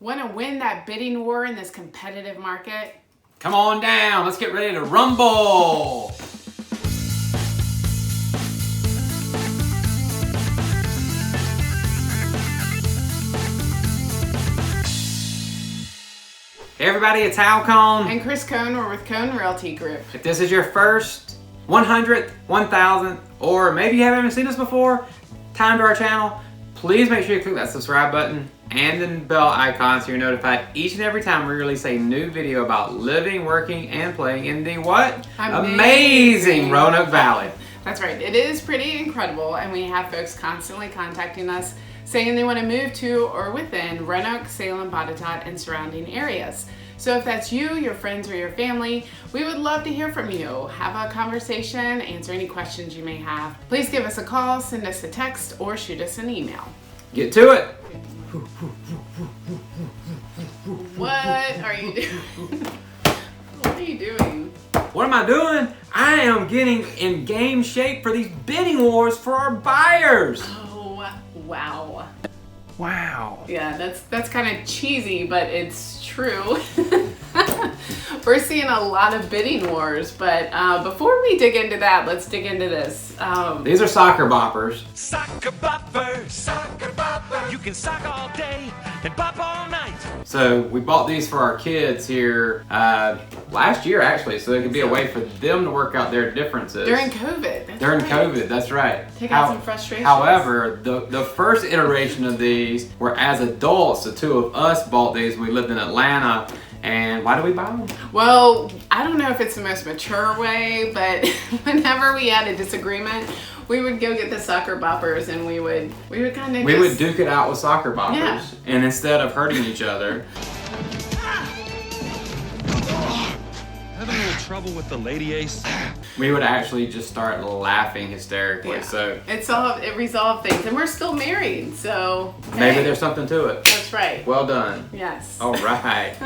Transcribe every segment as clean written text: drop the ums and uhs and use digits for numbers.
Want to win that bidding war in this competitive market? Come on down, let's get ready to rumble! Hey everybody, it's Hal Cohn. And Chris Cohn, we're with Cohn Realty Group. If this is your first, 100th, 1000th, or maybe you haven't even seen us before, time to our channel, please make sure you click that subscribe button and the bell icon so you're notified each and every time we release a new video about living, working, and playing in the what? Amazing Roanoke Valley. That's right, it is pretty incredible, and we have folks constantly contacting us saying they want to move to or within Roanoke, Salem, Botetourt, and surrounding areas. So if that's you, your friends, or your family, we would love to hear from you. Have a conversation, answer any questions you may have. Please give us a call, send us a text, or shoot us an email. Get to it. What are you doing? What are you doing? What am I doing? I am getting in game shape for these bidding wars for our buyers. Oh, wow. Wow. Yeah, that's kind of cheesy, but it's true. We're seeing a lot of bidding wars, but before we dig into that, let's dig into this. These are soccer boppers. Soccer boppers, soccer boppers. You can sock all day and bop all night. So we bought these for our kids here last year, actually, so it could be a way for them to work out their differences. During COVID. During COVID, that's right. Take out some frustrations. However, the first iteration of these were as adults. The two of us bought these. We lived in Atlanta. And why do we buy them? Well, I don't know if it's the most mature way, but whenever we had a disagreement, we would go get the soccer boppers and we would kind of We would duke it out with soccer boppers. Yeah. And instead of hurting each other. Having a little trouble with the lady ace? We would actually just start laughing hysterically. Yeah. So it resolved things, and we're still married, so maybe hey, there's something to it. that's right. Well done. Yes. All right.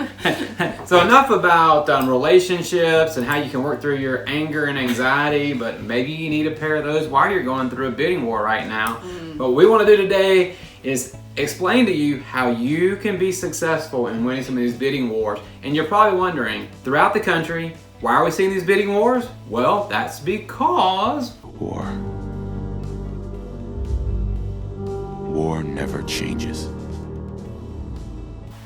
So enough about relationships and how you can work through your anger and anxiety, but maybe you need a pair of those while you're going through a bidding war right now. What we want to do today is explain to you how you can be successful in winning some of these bidding wars. And you're probably wondering, throughout the country, why are we seeing these bidding wars? Well, that's because War. War never changes.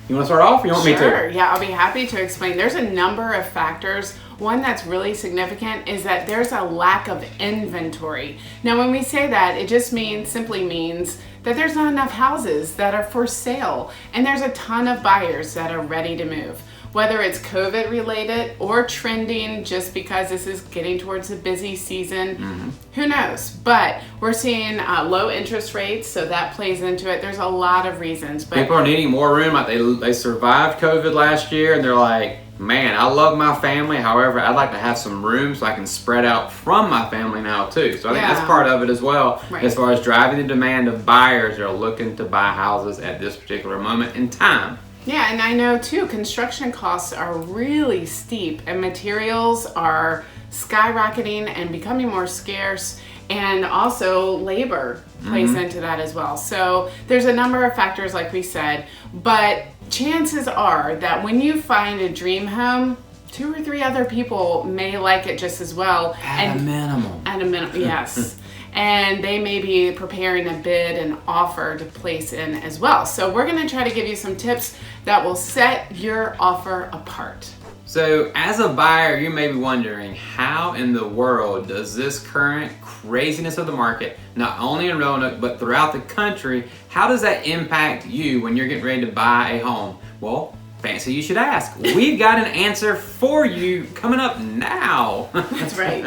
you want to start off or you want me Sure, to? yeah, I'll be happy to explain. There's a number of factors. One that's really significant is that there's a lack of inventory. Now, when we say that, it just simply means that there's not enough houses that are for sale, and there's a ton of buyers that are ready to move. Whether it's COVID related or trending just because this is getting towards the busy season, who knows? But we're seeing low interest rates, so that plays into it. There's a lot of reasons. But People are needing more room. Like they survived COVID last year and they're like, man, I love my family. However, I'd like to have some room so I can spread out from my family now too. So I think that's part of it as well. Right. As far as driving the demand of buyers that are looking to buy houses at this particular moment in time. yeah, and I know too, construction costs are really steep and materials are skyrocketing and becoming more scarce, and also labor plays into that as well. So there's a number of factors like we said, but chances are that when you find a dream home, 2 or 3 other people may like it just as well. At a minimum. At a minimum, yes. And they may be preparing a bid and offer to place in as well. So we're gonna try to give you some tips that will set your offer apart. So as a buyer, you may be wondering, how in the world does this current craziness of the market, not only in Roanoke, but throughout the country, how does that impact you when you're getting ready to buy a home? Well, fancy you should ask. We've got an answer for you coming up now. That's right.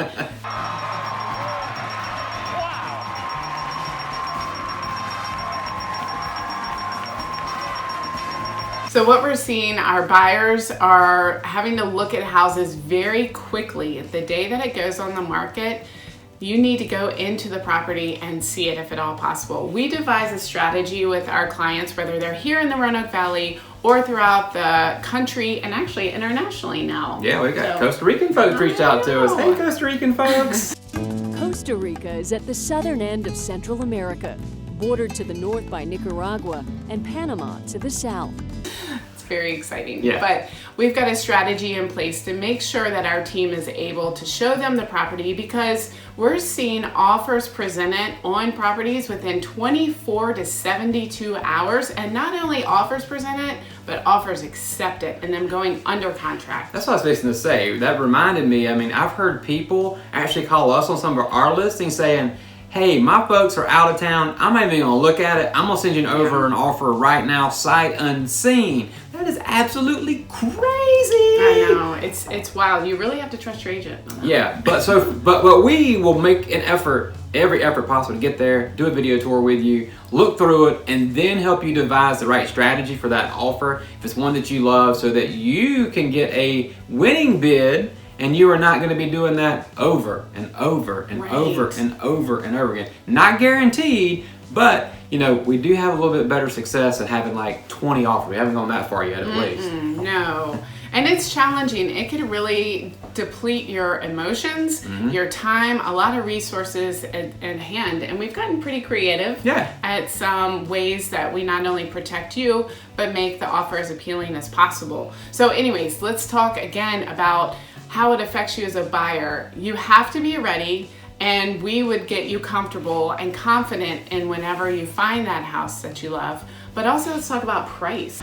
So what we're seeing, our buyers are having to look at houses very quickly. The day that it goes on the market, you need to go into the property and see it if at all possible. We devise a strategy with our clients, whether they're here in the Roanoke Valley or throughout the country and actually internationally now. Yeah, we got Costa Rican folks reached out to us. Hey, Costa Rican folks. Costa Rica is at the southern end of Central America. bordered to the north by Nicaragua and Panama to the south. Very exciting. Yeah. But we've got a strategy in place to make sure that our team is able to show them the property, because we're seeing offers presented on properties within 24 to 72 hours, and not only offers presented, but offers accepted and them going under contract. That's what I was fixing to say. That reminded me, I mean, I've heard people actually call us on some of our listings saying, hey, my folks are out of town. I'm not even gonna look at it. I'm gonna send you over an offer right now, sight unseen. That is absolutely crazy. I know, it's wild. You really have to trust your agent. Yeah, but we will make an effort, every effort possible to get there, do a video tour with you, look through it, and then help you devise the right strategy for that offer, if it's one that you love, so that you can get a winning bid. And you are not going to be doing that over and over and over and over and over again. Not guaranteed, but we do have a little bit better success at having like 20 offers. We haven't gone that far yet, at least. No. And it's challenging. It can really deplete your emotions, your time, a lot of resources at hand. And we've gotten pretty creative at some ways that we not only protect you, but make the offer as appealing as possible. So anyways, let's talk again about how it affects you as a buyer. You have to be ready, and we would get you comfortable and confident in whenever you find that house that you love. But also let's talk about price.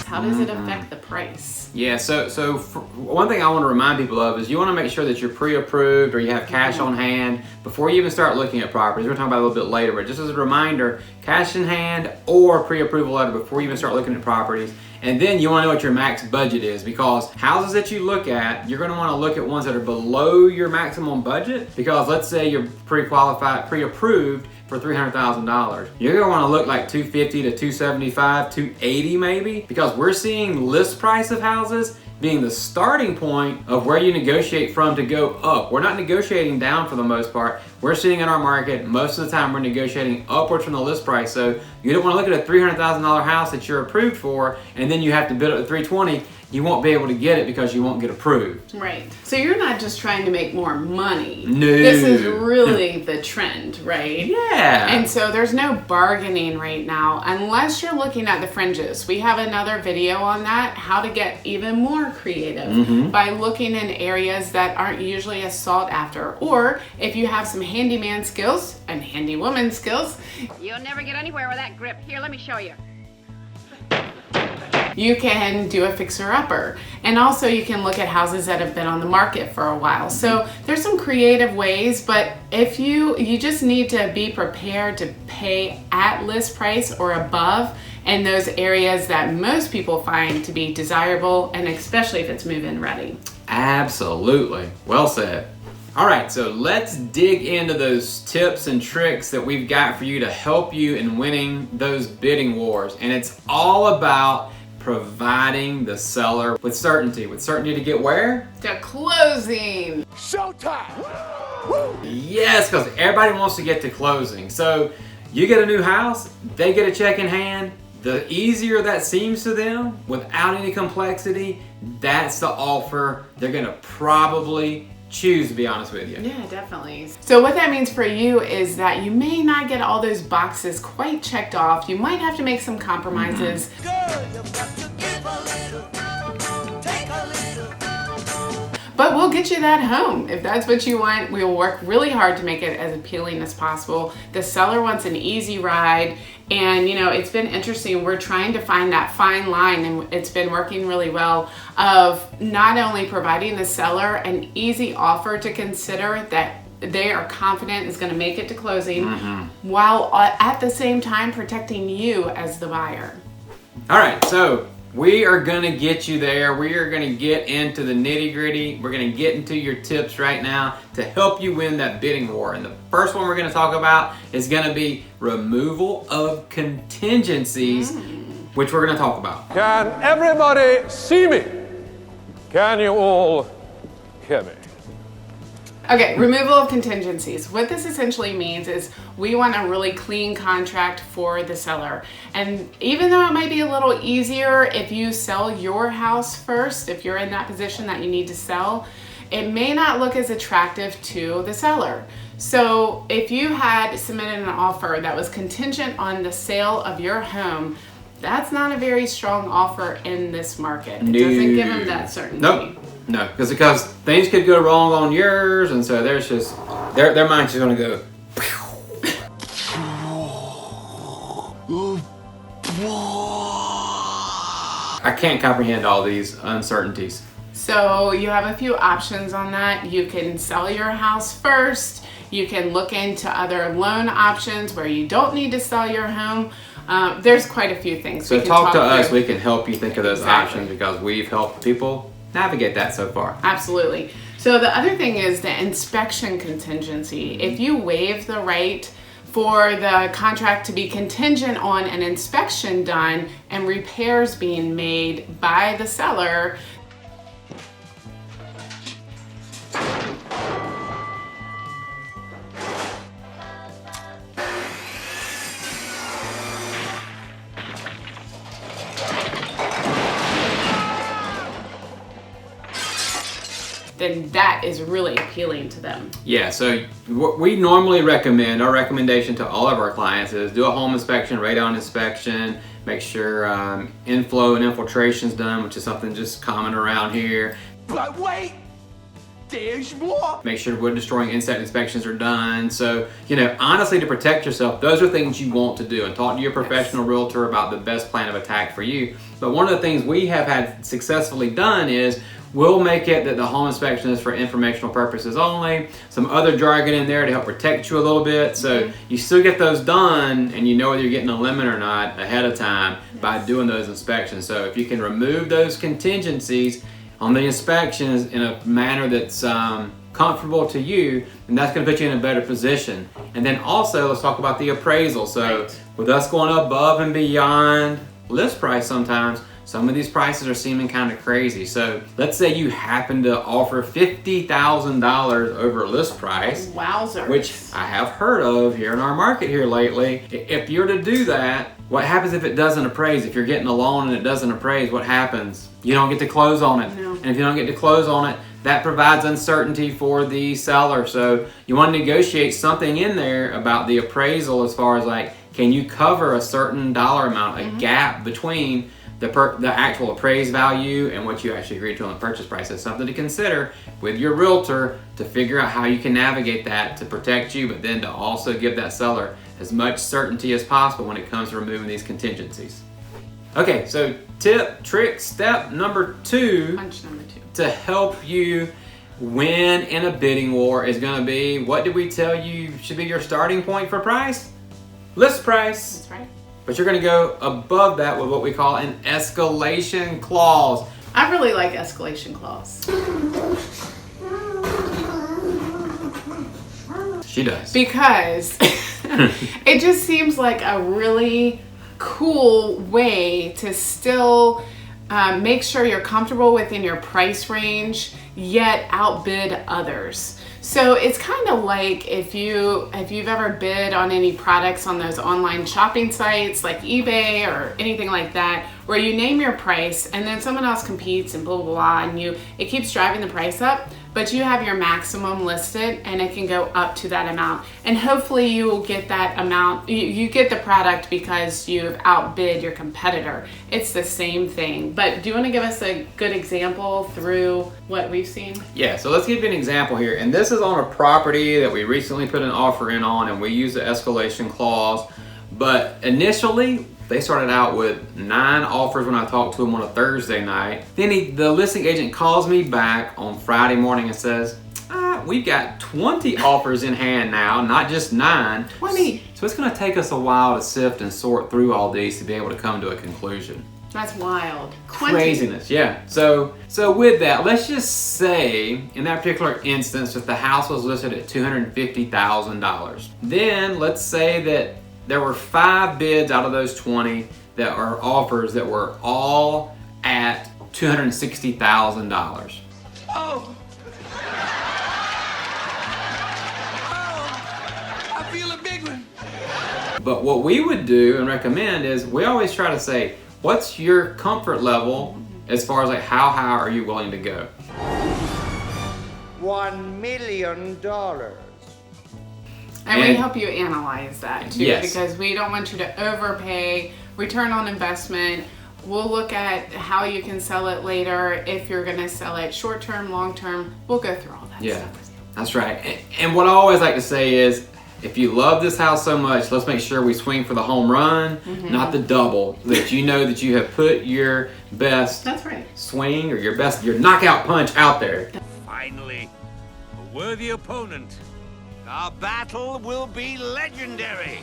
How does it affect the price? Yeah, so one thing I want to remind people of is you want to make sure that you're pre-approved or you have cash on hand before you even start looking at properties. We're talking about it a little bit later, but just as a reminder, cash in hand or pre-approval letter before you even start looking at properties. And then you want to know what your max budget is, because houses that you look at, you're going to want to look at ones that are below your maximum budget, because let's say you're pre-qualified, pre-approved for $300,000. You're gonna wanna look like $250 to $275, $280 maybe, because we're seeing list price of houses being the starting point of where you negotiate from to go up. We're not negotiating down for the most part. We're seeing in our market, most of the time we're negotiating upwards from the list price. So you don't wanna look at a $300,000 house that you're approved for and then you have to bid up to $320. You won't be able to get it because you won't get approved. Right. So you're not just trying to make more money. No. This is really the trend, right? Yeah. And so there's no bargaining right now unless you're looking at the fringes. We have another video on that, how to get even more creative by looking in areas that aren't usually as sought after. Or if you have some handyman skills and handywoman skills, You'll never get anywhere with that grip. Here, let me show you. you can do a fixer-upper. And also you can look at houses that have been on the market for a while. So there's some creative ways, but if you just need to be prepared to pay at list price or above in those areas that most people find to be desirable, and especially if it's move-in ready. Absolutely. Well said. All right, so let's dig into those tips and tricks that we've got for you to help you in winning those bidding wars. And it's all about providing the seller with certainty to get where? To closing. Yes, because everybody wants to get to closing. So you get a new house, they get a check in hand. The easier that seems to them, without any complexity, that's the offer they're gonna probably choose, to be honest with you. Yeah, definitely. So what that means for you is that you may not get all those boxes quite checked off. You might have to make some compromises. But we'll get you that home. If that's what you want, we will work really hard to make it as appealing as possible. The seller wants an easy ride, and it's been interesting. We're trying to find that fine line, and it's been working really well, of not only providing the seller an easy offer to consider that they are confident is going to make it to closing, while at the same time protecting you as the buyer. All right, so we are gonna get you there. We are gonna get into the nitty gritty. We're gonna get into your tips right now to help you win that bidding war. And the first one we're gonna talk about is gonna be removal of contingencies, which we're gonna talk about. Can everybody see me? Can you all hear me? Okay, removal of contingencies. What this essentially means is we want a really clean contract for the seller. And even though it might be a little easier if you sell your house first, if you're in that position that you need to sell, it may not look as attractive to the seller. So if you had submitted an offer that was contingent on the sale of your home, that's not a very strong offer in this market. It doesn't give them that certainty. Nope. No, because things could go wrong on yours, and so there's just their mind's just gonna go. I can't comprehend all these uncertainties. So you have a few options on that. You can sell your house first. You can look into other loan options where you don't need to sell your home. There's quite a few things. So talk to us. We can help you think of those options because we've helped people navigate that so far. Absolutely. So the other thing is the inspection contingency. If you waive the right for the contract to be contingent on an inspection done and repairs being made by the seller, then that is really appealing to them. Yeah, so what we normally recommend, our recommendation to all of our clients is do a home inspection, radon inspection, make sure inflow and infiltration is done, which is something just common around here. But wait, there's more. Make sure wood destroying insect inspections are done. So, honestly, to protect yourself, those are things you want to do, and talk to your professional realtor about the best plan of attack for you. But one of the things we have had successfully done is we'll make it that the home inspection is for informational purposes only. Some other jargon in there to help protect you a little bit. So you still get those done and you know whether you're getting a limit or not ahead of time by doing those inspections. So if you can remove those contingencies on the inspections in a manner that's comfortable to you, then that's going to put you in a better position. And then also let's talk about the appraisal. So with us going above and beyond list price sometimes, some of these prices are seeming kind of crazy. So let's say you happen to offer $50,000 over list price. Wowzers. Which I have heard of here in our market here lately. If you're to do that, what happens if it doesn't appraise? If you're getting a loan and it doesn't appraise, what happens? You don't get to close on it. No. And if you don't get to close on it, that provides uncertainty for the seller. So you want to negotiate something in there about the appraisal as far as like, can you cover a certain dollar amount, a gap between the actual appraised value and what you actually agreed to on the purchase price. Is something to consider with your realtor to figure out how you can navigate that to protect you, but then to also give that seller as much certainty as possible when it comes to removing these contingencies. Okay, so trick, step number 2 Punch number 2 to help you win in a bidding war is going to be, what did we tell you should be your starting point for price? List price. That's right. But you're going to go above that with what we call an escalation clause. I really like escalation clause. She does. Because it just seems like a really cool way to still make sure you're comfortable within your price range, yet outbid others. So it's kind of like if you've ever bid on any products on those online shopping sites like eBay or anything like that, where you name your price and then someone else competes and blah, blah, blah, and it keeps driving the price up, but you have your maximum listed and it can go up to that amount. And hopefully you will get that amount, you get the product because you've outbid your competitor. It's the same thing. But do you want to give us a good example through what we've seen? Yeah, so let's give you an example here. And this is on a property that we recently put an offer in on, and we use the escalation clause. But initially, they started out with 9 offers when I talked to them on a Thursday night. Then the listing agent calls me back on Friday morning and says, we've got 20 offers in hand now, not just 9. 20. So it's going to take us a while to sift and sort through all these to be able to come to a conclusion. That's wild. 20. Craziness, yeah. So with that, let's just say in that particular instance that the house was listed at $250,000. Then let's say that there were 5 bids out of those 20 that are offers that were all at $260,000. Oh, I feel a big one. But what we would do and recommend is we always try to say, what's your comfort level as far as like how high are you willing to go? $1 million. And we help you analyze that too, Yes. because we don't want you to overpay. Return on investment. We'll look at how you can sell it later. If you're going to sell it short term, long term, we'll go through all that stuff with you. That's right. And what I always like to say is, if you love this house so much, let's make sure we swing for the home run, not the double, so that you know that you have put your best That's right. swing or your knockout punch out there. Finally, a worthy opponent. Our battle will be legendary.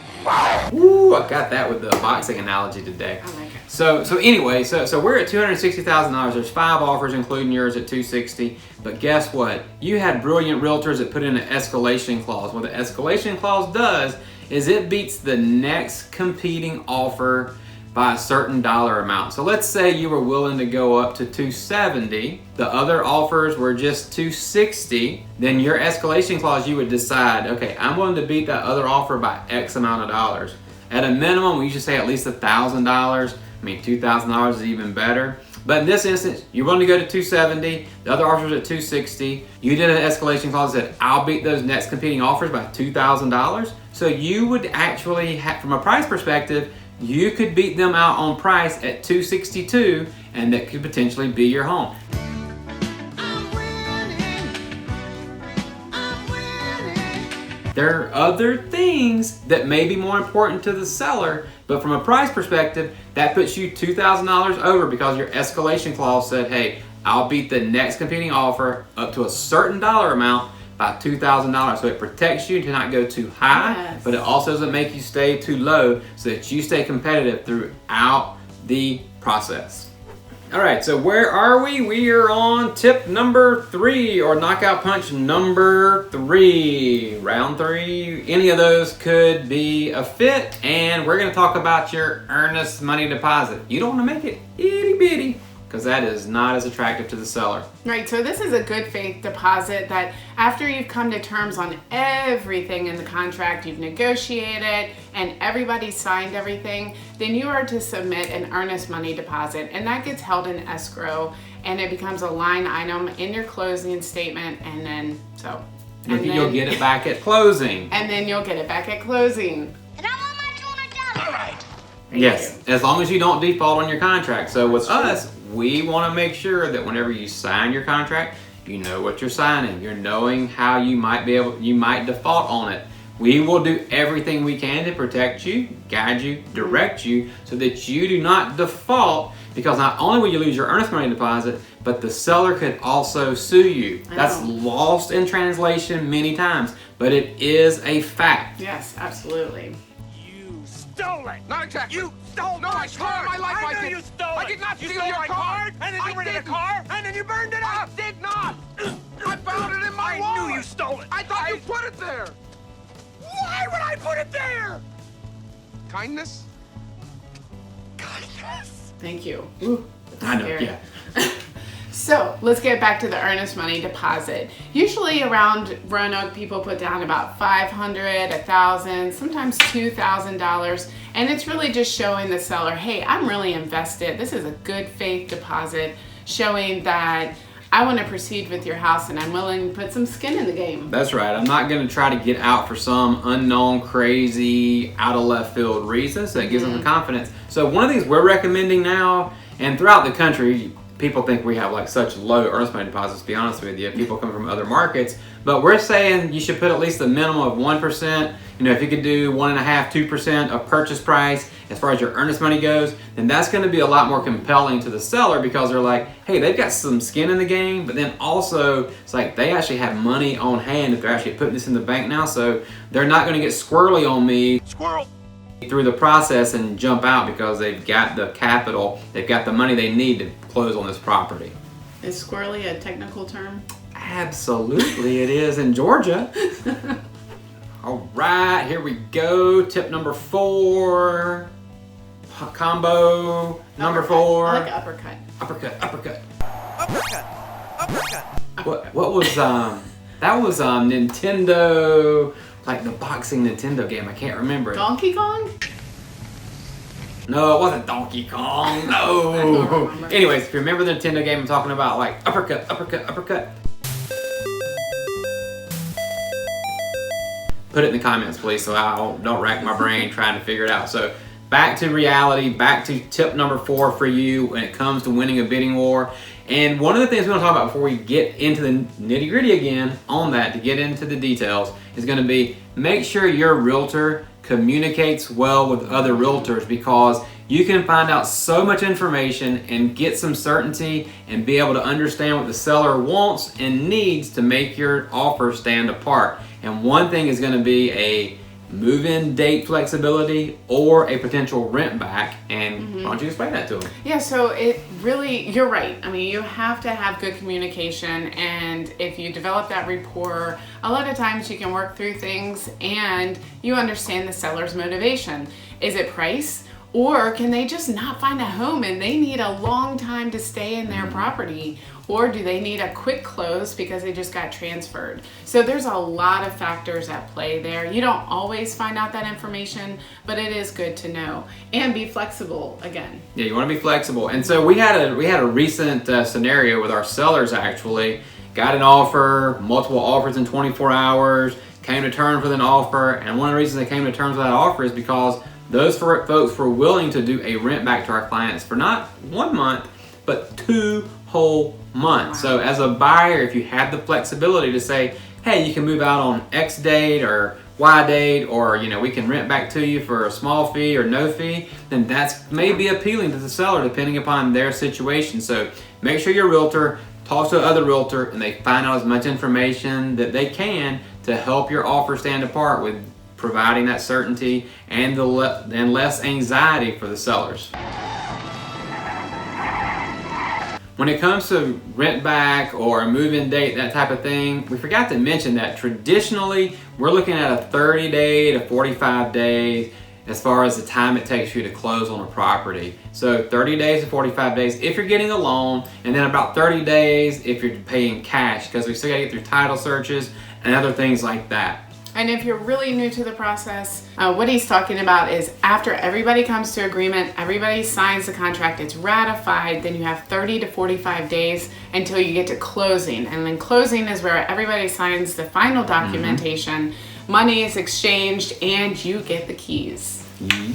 Woo, I got that with the boxing analogy today. I like it. So anyway, so we're at $260,000. There's 5 offers, including yours at $260,000. But guess what? You had brilliant realtors that put in an escalation clause. What the escalation clause does is it beats the next competing offer by a certain dollar amount. So let's say you were willing to go up to $270,000. The other offers were just $260,000. Then your escalation clause, you would decide, okay, I'm willing to beat that other offer by X amount of dollars. At a minimum, we should say at least $1,000. I mean, $2,000 is even better. But in this instance, you're willing to go to $270,000. The other offer was at $260,000. You did an escalation clause that said, I'll beat those next competing offers by $2,000. So you would actually, from a price perspective, you could beat them out on price at $262,000, and that could potentially be your home. There are other things that may be more important to the seller, but from a price perspective, that puts you $2,000 over because your escalation clause said, hey, I'll beat the next competing offer up to a certain dollar amount by $2,000. So it protects you to not go too high, but it also doesn't make you stay too low so that you stay competitive throughout the process. All right, so where are we? We are on tip number 3, or knockout punch number 3. Round 3, any of those could be a fit, and we're gonna talk about your earnest money deposit. You don't wanna make it itty bitty, because that is not as attractive to the seller. Right, so this is a good faith deposit that after you've come to terms on everything in the contract, you've negotiated and everybody signed everything, then you are to submit an earnest money deposit, and that gets held in escrow and it becomes a line item in your closing statement, and then You'll get it back at closing. And then you'll get it back at closing. And I want my $200. All right. Yes, as long as you don't default on your contract. So with us, we want to make sure that whenever you sign your contract, you know what you're signing. You're knowing how you might default on it. We will do everything we can to protect you, guide you, direct you, so that you do not default, because not only will you lose your earnest money deposit, but the seller could also sue you. That's lost in translation many times, but it is a fact. Yes, absolutely. Stole it! Not exactly. You stole my car! My life, I knew you stole it! I did not steal stole your my car! And then you rented a car! And then you burned it I up! did not! I found it in my wallet! I knew you stole it! I thought you put it there! Why would I put it there? Kindness? Kindness! Thank you. Ooh, I know, scary. yeah. So let's get back to the earnest money deposit. Usually around Roanoke, people put down about $500, $1,000, sometimes $2,000, and it's really just showing the seller, hey, I'm really invested. This is a good faith deposit, showing that I want to proceed with your house and I'm willing to put some skin in the game. That's right. I'm not going to try to get out for some unknown, crazy, out of left field reason, so it gives them the confidence. So one of these we're recommending now, and throughout the country, people think we have like such low earnest money deposits, to be honest with you. People come from other markets, but we're saying you should put at least a minimum of 1%. You know, if you could do 1.5%, 2% of purchase price as far as your earnest money goes, then that's going to be a lot more compelling to the seller, because they're like, hey, they've got some skin in the game, but then also it's like they actually have money on hand if they're actually putting this in the bank now, so they're not going to get squirrely on me. Squirrel! Through the process and jump out because they've got the capital, they've got the money they need to close on this property. Is squirrely a technical term? Absolutely, it is in Georgia. All right, here we go. Tip number 4. Combo number 4. I like uppercut. Uppercut. Uppercut! Uppercut! What was that was Nintendo, like the boxing Nintendo game. I can't remember it. Donkey Kong? No, it wasn't Donkey Kong. No. I don't remember. Anyways, if you remember the Nintendo game I'm talking about, like uppercut, uppercut, uppercut. put it in the comments, please, so I don't rack my brain trying to figure it out. So back to reality, back to tip number 4 for you when it comes to winning a bidding war. And one of the things we want to talk about before we get into the nitty-gritty again on that, to get into the details, is going to be make sure your realtor communicates well with other realtors, because you can find out so much information and get some certainty and be able to understand what the seller wants and needs to make your offer stand apart. And one thing is going to be a move-in date flexibility or a potential rent back. And why don't you explain that to them? Yeah, so it really, you're right. I mean, you have to have good communication, and if you develop that rapport, a lot of times you can work through things and you understand the seller's motivation. Is it price? Or can they just not find a home and they need a long time to stay in their property? Or do they need a quick close because they just got transferred? So there's a lot of factors at play there. You don't always find out that information, but it is good to know. And be flexible again. Yeah, you want to be flexible. And so we had a recent scenario with our sellers actually. Got an offer, multiple offers in 24 hours, came to terms with an offer. And one of the reasons they came to terms with that offer is because those folks were willing to do a rent back to our clients for not 1 month, but 2 whole months. Wow. So as a buyer, if you have the flexibility to say, hey, you can move out on X date or Y date, or we can rent back to you for a small fee or no fee, then that's maybe appealing to the seller depending upon their situation. So make sure your realtor talks to another realtor and they find out as much information that they can to help your offer stand apart, with providing that certainty and less anxiety for the sellers. When it comes to rent back or a move-in date, that type of thing, we forgot to mention that traditionally we're looking at a 30-day to 45 days as far as the time it takes you to close on a property. So 30 days to 45 days if you're getting a loan, and then about 30 days if you're paying cash, because we still gotta get through title searches and other things like that. And if you're really new to the process, what he's talking about is after everybody comes to agreement, everybody signs the contract, it's ratified, then you have 30 to 45 days until you get to closing. And then closing is where everybody signs the final documentation, money is exchanged, and you get the keys.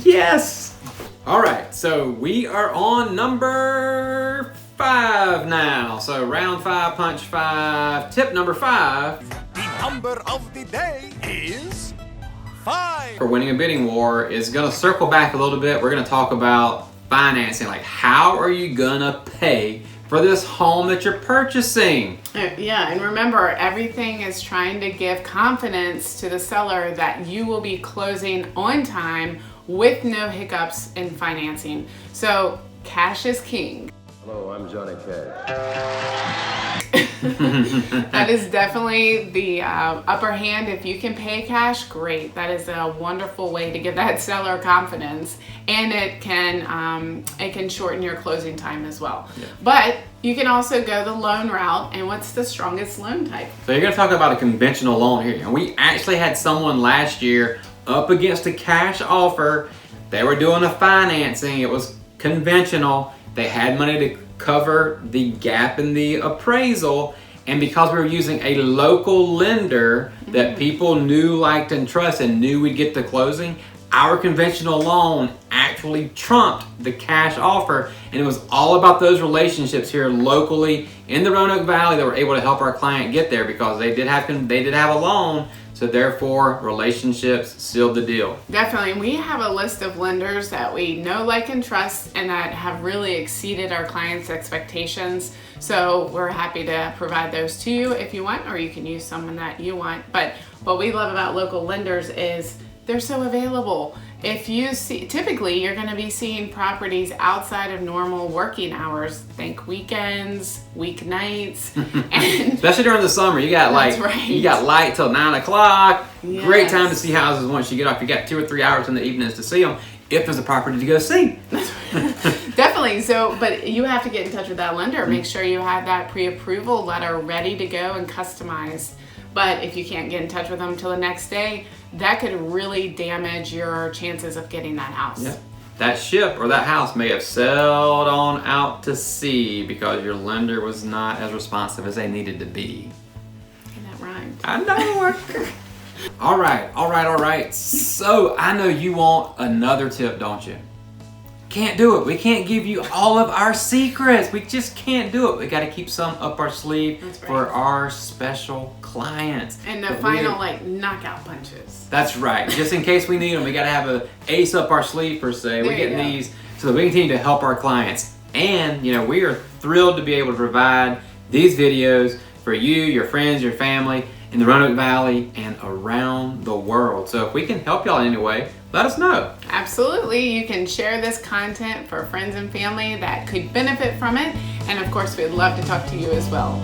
Yes! All right, so we are on number 5 now. So round 5, punch 5, tip number 5. The number of the day is 5. For winning a bidding war is going to circle back a little bit. We're going to talk about financing, like how are you going to pay for this home that you're purchasing? Yeah, and remember, everything is trying to give confidence to the seller that you will be closing on time with no hiccups in financing. So cash is king. Hello, I'm Johnny Cash. That is definitely the upper hand. If you can pay cash, great. That is a wonderful way to give that seller confidence, and it can shorten your closing time as well. Yeah. But you can also go the loan route. And what's the strongest loan type? So you're going to talk about a conventional loan here. And we actually had someone last year up against a cash offer. They were doing a financing. It was conventional. They had money to cover the gap in the appraisal, and because we were using a local lender that people knew, liked, and trusted, and knew we'd get the closing, our conventional loan actually trumped the cash offer. And it was all about those relationships here locally in the Roanoke Valley that were able to help our client get there, because they did have a loan. So therefore, relationships sealed the deal. Definitely. And we have a list of lenders that we know, like, and trust, and that have really exceeded our clients' expectations. So we're happy to provide those to you if you want, or you can use someone that you want. But what we love about local lenders is they're so available. If you see, typically you're going to be seeing properties outside of normal working hours. Think weekends, weeknights, and especially during the summer, you got you got light till 9 o'clock. Yes. Great time to see houses once you get off. You got 2 or 3 hours in the evenings to see them, if there's a property to go see. Definitely. So, but you have to get in touch with that lender. Make sure you have that pre-approval letter ready to go and customized. But if you can't get in touch with them until the next day, that could really damage your chances of getting that house. Yep. That ship or that house may have sailed on out to sea because your lender was not as responsive as they needed to be. And that rhymed. I know. All right. So I know you want another tip, don't you? Can't do it. We can't give you all of our secrets. We just can't do it. We got to keep some up our sleeve for our special clients. And the final knockout punches. That's right. Just in case we need them, we got to have an ace up our sleeve per se. We're getting these so that we continue to help our clients. And we are thrilled to be able to provide these videos for you, your friends, your family in the Roanoke Valley and around the world. So if we can help y'all in any way, let us know. Absolutely. You can share this content for friends and family that could benefit from it. And of course, we'd love to talk to you as well.